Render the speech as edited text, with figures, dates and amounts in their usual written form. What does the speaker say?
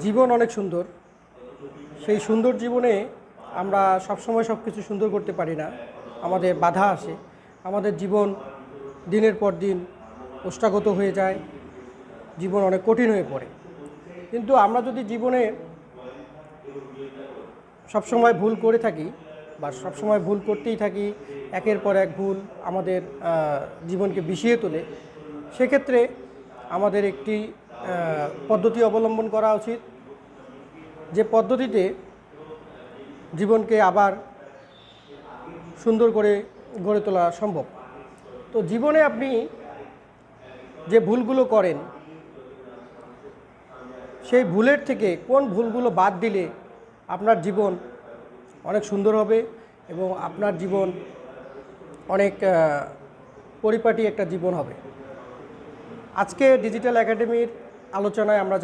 জীবন অনেক সুন্দর। সেই সুন্দর জীবনে আমরা সবসময় সব কিছু সুন্দর করতে পারি না, আমাদের বাধা আসে। আমাদের জীবন দিনের পর দিন ওষ্ঠাগত হয়ে যায়, জীবন অনেক কঠিন হয়ে পড়ে। কিন্তু আমরা যদি জীবনে সবসময় ভুল করে থাকি বা সবসময় ভুল করতেই থাকি, একের পর এক ভুল আমাদের জীবনকে বিষিয়ে তোলে, সেক্ষেত্রে আমাদের একটি পদ্ধতি অবলম্বন করা উচিত, যে পদ্ধতিতে জীবনকে আবার সুন্দর করে গড়ে তোলা সম্ভব। তো জীবনে আপনি যে ভুলগুলো করেন, সেই ভুলের থেকে কোন ভুলগুলো বাদ দিলে আপনার জীবন অনেক সুন্দর হবে এবং আপনার জীবন অনেক পরিপাটি একটা জীবন হবে। আজকে ডিজিটাল একাডেমির আলোচনায় আমরা